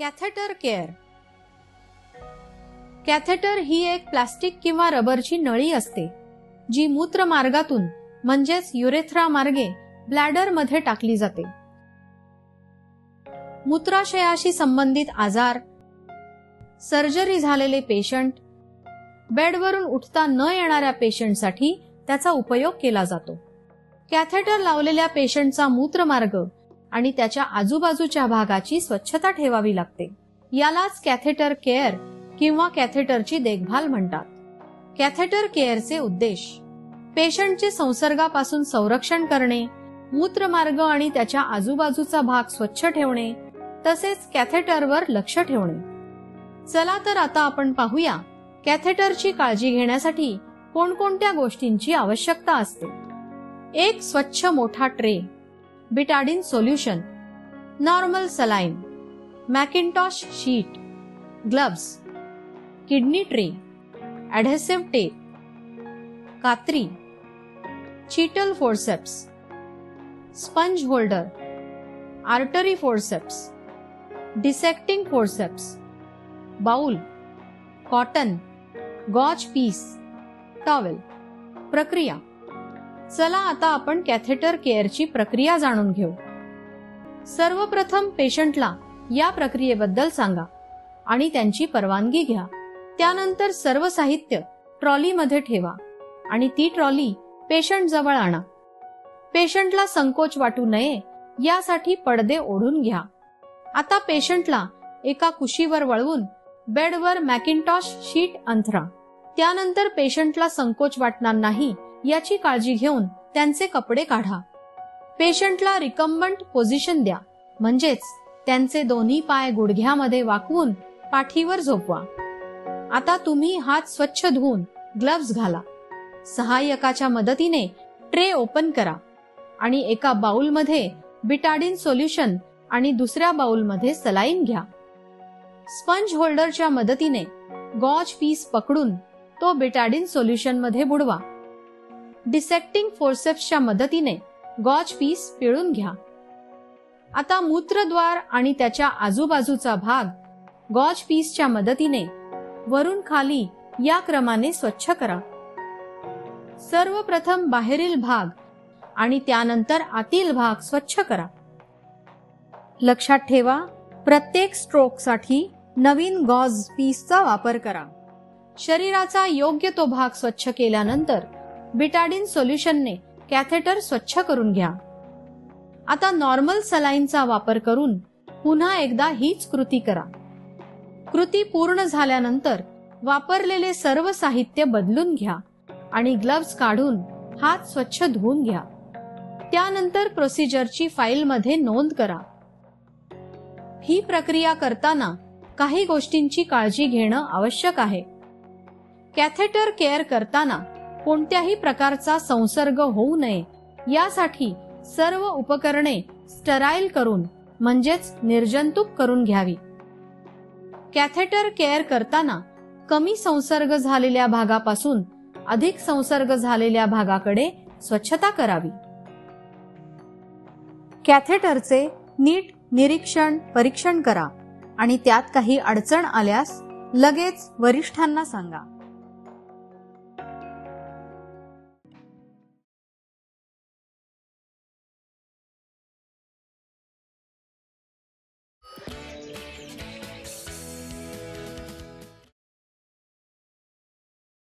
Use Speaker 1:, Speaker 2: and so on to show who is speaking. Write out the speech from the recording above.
Speaker 1: Catheter care. Catheter ही एक plastic किंवा रबरची नळी असते जी मूत्रमार्गातून म्हणजेच युरेथ्रा मार्गे ब्लॅडर मध्ये टाकली जाते. मूत्राशयाशी संबंधित आजार, सर्जरी झालेले पेशंट, बेडवरून उठता न येणाऱ्या पेशंटसाठी त्याचा उपयोग केला जातो. कॅथेटर लावलेल्या पेशंटचा मूत्रमार्ग आणि त्याच्या आजूबाजूच्या भागाची स्वच्छता ठेवावी लागते. यालाच कॅथेटर केअर किंवा कॅथेटरची देखभाल म्हणतात. कॅथेटर केअरचे उद्देश पेशंटचे संसर्गापासून संरक्षण करणे, मूत्रमार्ग आणि त्याच्या आजूबाजूचा भाग स्वच्छ ठेवणे, तसेच कॅथेटरवर लक्ष ठेवणे. चला तर आता आपण पाहूया कॅथेटरची काळजी घेण्यासाठी कोणकोणत्या गोष्टींची आवश्यकता असते. एक स्वच्छ मोठा tray, Betadine solution, normal saline, mackintosh sheet, gloves, kidney tray, adhesive tape, कात्री, Cheatle forceps, sponge holder, artery forceps, dissecting forceps, bowl, cotton, gauze piece, towel. प्रक्रिया. चला आता आपण कॅथेटर केअरची प्रक्रिया जाणून घेऊ. सर्वप्रथम पेशंटला या प्रक्रियेबद्दल सांगा आणि त्यांची परवानगी घ्या. त्यानंतर सर्व साहित्य ट्रॉलीमध्ये ठेवा आणि ती ट्रॉली पेशंट जवळ आणा. पेशंटला संकोच वाटू नये यासाठी पडदे ओढून घ्या. आता पेशंटला एका कुशीवर वळवून बेडवर मॅकिंटॉश शीट अंथरा. त्यानंतर पेशंटला संकोच वाटणार नाही याची काळजी घेऊन त्यांचे कपडे काढा. पेशंटला रिकम्बंट पोझिशन द्या, म्हणजेच त्यांचे दोन्ही पाय गुडघ्यामध्ये वाकवून पाठीवर झोपवा. आता तुम्ही हात स्वच्छ धुवून ग्लव्ज घाला. सहाय्यकाच्या मदतीने ट्रे ओपन करा आणि एका बाउलमध्ये बिटाडिन सोल्युशन आणि दुसऱ्या बाउलमध्ये सलाईन घ्या. स्पंज होल्डरच्या मदतीने गॉज पीस पकडून तो बिटाडिन सोल्युशन मध्ये बुडवा. डिसेक्टिंग फोर्सेप्सच्या मदतीने गॉज पीस पिळून घ्या. आता मूत्रद्वार आणि त्याच्या आजूबाजूचा भाग गॉज पीसच्या मदतीने वरून खाली या क्रमाने स्वच्छ करा. सर्वप्रथम बाहेरील भाग आणि त्यानंतर आतील भाग स्वच्छ करा. लक्षात ठेवा, प्रत्येक स्ट्रोकसाठी नवीन गॉज पीसचा वापर करा. शरीराचा योग्य तो भाग स्वच्छ केल्यानंतर बिटाडिन सोल्युशनने कॅथेटर स्वच्छ करून घ्या. आता नॉर्मल सलाईनचा वापर करून पुन्हा एकदा हीच कृती करा. कृती पूर्ण झाल्यानंतर वापरलेले सर्व साहित्य बदलून घ्या आणि ग्लव्ज काढून हात स्वच्छ धुवून घ्या. त्यानंतर प्रोसिजरची फाईलमध्ये नोंद करा. ही प्रक्रिया करताना काही गोष्टींची काळजी घेणं आवश्यक आहे. कॅथेटर केअर करताना कोणत्याही प्रकारचा संसर्ग होऊ नये यासाठी सर्व उपकरणे स्टराईल करून म्हणजेच निर्जंतुक करून घ्यावी. कॅथेटर केअर करताना कमी संसर्ग झालेल्या भागापासून अधिक संसर्ग झालेल्या भागाकडे स्वच्छता करावी. कॅथेटरचे नीट निरीक्षण परीक्षण करा आणि त्यात काही अडचण आल्यास लगेच वरिष्ठांना सांगा.